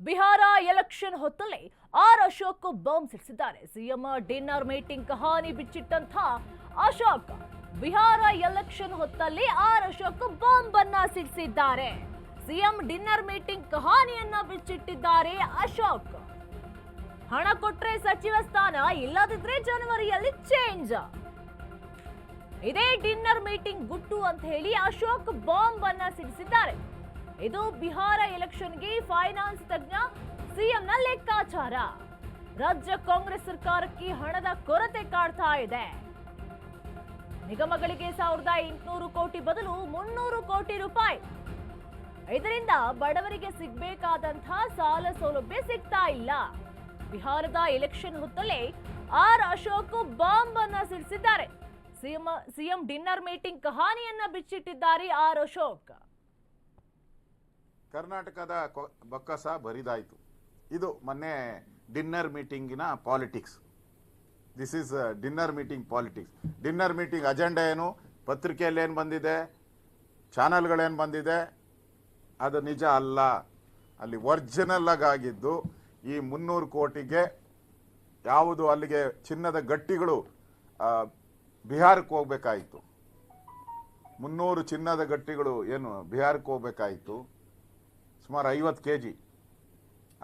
Bihar election ಹೊತ್ತಲ್ಲೇ R Ashok bomb ಸಿಡಿಸಿದ್ದಾರೆ. CM dinner meeting ಕಹಾನಿ ಬಿಚ್ಚಿಟ್ಟಂತ ಅಶೋಕ್ ಬಿಹಾರ ಎಲೆಕ್ಷನ್ ಹೊತ್ತಲ್ಲಿ ಆರ್ ಅಶೋಕ್ ಬಾಂಬ್ ಅನ್ನ ಸಿಡಿಸಿದ್ದಾರೆ. ಸಿಎಂ ಡಿನ್ನರ್ ಮೀಟಿಂಗ್ ಕಹಾನಿಯನ್ನ ಬಿಚ್ಚಿಟ್ಟಿದ್ದಾರೆ ಅಶೋಕ್. ಹಣ ಕೊಟ್ರೆ ಸಚಿವ ಸ್ಥಾನ, ಇಲ್ಲದಿದ್ರೆ ಜನವರಿಯಲ್ಲಿ ಚೇಂಜ್. ಇದೇ ಡಿನ್ನರ್ ಮೀಟಿಂಗ್ ಗುಟ್ಟು ಅಂತ ಹೇಳಿ ಅಶೋಕ್ ಬಾಂಬ್ ಅನ್ನ ಸಿಡಿಸಿದ್ದಾರೆ. ಇದು ಬಿಹಾರ ಎಲೆಕ್ಷನ್ಗೆ ಫೈನಾನ್ಸ್ ತಜ್ಞ ಸಿಎಂನ ಲೆಕ್ಕಾಚಾರ. ರಾಜ್ಯ ಕಾಂಗ್ರೆಸ್ ಸರ್ಕಾರಕ್ಕೆ ಹಣದ ಕೊರತೆ ಕಾಡ್ತಾ ಇದೆ. ನಿಗಮಗಳಿಗೆ 1800 ಕೋಟಿ ಬದಲು 300 ಕೋಟಿ ರೂಪಾಯಿ. ಇದರಿಂದ ಬಡವರಿಗೆ ಸಿಗಬೇಕಾದಂತಹ ಸಾಲ ಸೌಲಭ್ಯ ಸಿಗ್ತಾ ಇಲ್ಲ. ಬಿಹಾರದ ಎಲೆಕ್ಷನ್ ಹೊತ್ತಲ್ಲೇ ಆರ್ ಅಶೋಕ್ ಬಾಂಬ್ ಅನ್ನ ಸಿಡಿಸಿದ್ದಾರೆ. ಸಿಎಂ ಡಿನ್ನರ್ ಮೀಟಿಂಗ್ ಕಹಾನಿಯನ್ನ ಬಿಚ್ಚಿಟ್ಟಿದ್ದಾರೆ ಆರ್ ಅಶೋಕ್. ಕರ್ನಾಟಕದ ಬೊಕ್ಕಸ ಬರಿದಾಯಿತು. ಇದು ಮೊನ್ನೆ ಡಿನ್ನರ್ ಮೀಟಿಂಗಿನ politics. This is dinner meeting politics. Dinner meeting agenda ಏನು, ಪತ್ರಿಕೆಯಲ್ಲಿ ಏನು ಬಂದಿದೆ, ಚಾನಲ್ಗಳೇನು ಬಂದಿದೆ, ಅದು ನಿಜ ಅಲ್ಲ. ಅಲ್ಲಿ ಒರಿಜಿನಲ್ ಆಗಿದ್ದು ಈ 300 ಕೋಟಿಗೆ ಯಾವುದು ಅಲ್ಲಿಗೆ ಚಿನ್ನದ ಗಟ್ಟಿಗಳು ಬಿಹಾರಕ್ಕೆ ಹೋಗ್ಬೇಕಾಯಿತು. 300 ಚಿನ್ನದ ಗಟ್ಟಿಗಳು ಏನು ಬಿಹಾರಕ್ಕೆ ಹೋಗ್ಬೇಕಾಯಿತು. ಸುಮಾರು 50 kg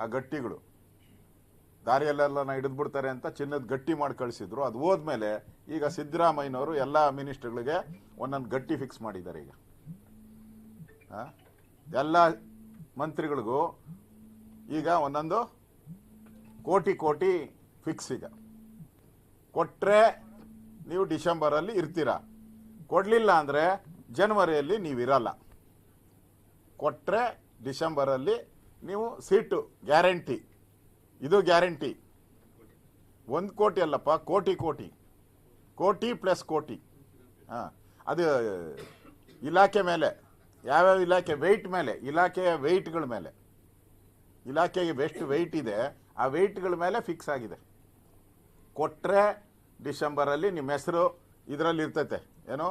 ಆ ಗಟ್ಟಿಗಳು ದಾರಿಯಲ್ಲೆಲ್ಲ ಹಿಡಿದ್ಬಿಡ್ತಾರೆ ಅಂತ ಚಿನ್ನದ ಗಟ್ಟಿ ಮಾಡಿ ಕಳಿಸಿದ್ರು. ಅದು ಹೋದ್ಮೇಲೆ ಈಗ ಸಿದ್ದರಾಮಯ್ಯನವರು ಎಲ್ಲ ಮಿನಿಸ್ಟರ್ಗಳಿಗೆ ಒಂದೊಂದು ಗಟ್ಟಿ ಫಿಕ್ಸ್ ಮಾಡಿದ್ದಾರೆ. ಈಗ ಎಲ್ಲ ಮಂತ್ರಿಗಳಿಗೂ ಈಗ ಒಂದೊಂದು ಕೋಟಿ ಫಿಕ್ಸ್. ಈಗ ಕೊಟ್ಟರೆ ನೀವು ಡಿಸೆಂಬರಲ್ಲಿ ಇರ್ತೀರಾ, ಕೊಡಲಿಲ್ಲ ಅಂದರೆ ಜನವರಿಯಲ್ಲಿ ನೀವಿರಲ್ಲ. ಕೊಟ್ಟರೆ ಡಿಸೆಂಬರಲ್ಲಿ ನೀವು ಸೀಟು ಗ್ಯಾರಂಟಿ. ಇದು ಗ್ಯಾರಂಟಿ. 1 ಕೋಟಿ ಅಲ್ಲಪ್ಪ, ಕೋಟಿ ಪ್ಲಸ್ ಕೋಟಿ. ಅದು ಇಲಾಖೆ ಮೇಲೆ, ಯಾವ್ಯಾವ ಇಲಾಖೆ ವೆಯ್ಟ್ ಮೇಲೆ, ಇಲಾಖೆಯ ವೆಯ್ಟ್ಗಳ ಮೇಲೆ, ಇಲಾಖೆಗೆ ಎಷ್ಟು ವೆಯ್ಟ್ ಇದೆ ಆ ವೆಯ್ಟ್ಗಳ ಮೇಲೆ ಫಿಕ್ಸ್ ಆಗಿದೆ. ಕೊಟ್ಟರೆ ಡಿಸೆಂಬರಲ್ಲಿ ನಿಮ್ಮ ಹೆಸರು ಇದರಲ್ಲಿ ಇರ್ತೈತೆ, ಏನೋ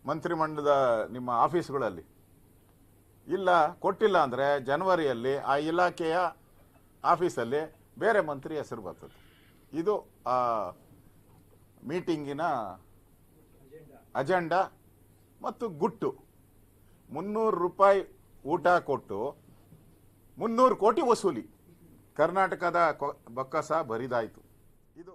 ಮಂತ್ರಿಮಂಡಲದ ನಿಮ್ಮ ಆಫೀಸ್ಗಳಲ್ಲಿ. ಇಲ್ಲ ಕೊಟ್ಟಿಲ್ಲ ಅಂದರೆ ಜನವರಿಯಲ್ಲಿ ಆ ಇಲಾಖೆಯ ಆಫೀಸಲ್ಲಿ ಬೇರೆ ಮಂತ್ರಿ ಹೆಸರು ಬರ್ತದೆ. ಇದು ಆ ಮೀಟಿಂಗಿನ ಅಜೆಂಡಾ ಮತ್ತು ಗುಟ್ಟು. 300 ರೂಪಾಯಿ ಊಟ ಕೊಟ್ಟು 300 ಕೋಟಿ ವಸೂಲಿ. ಕರ್ನಾಟಕದ ಬೊಕ್ಕಸ ಬರಿದಾಯಿತು. ಇದು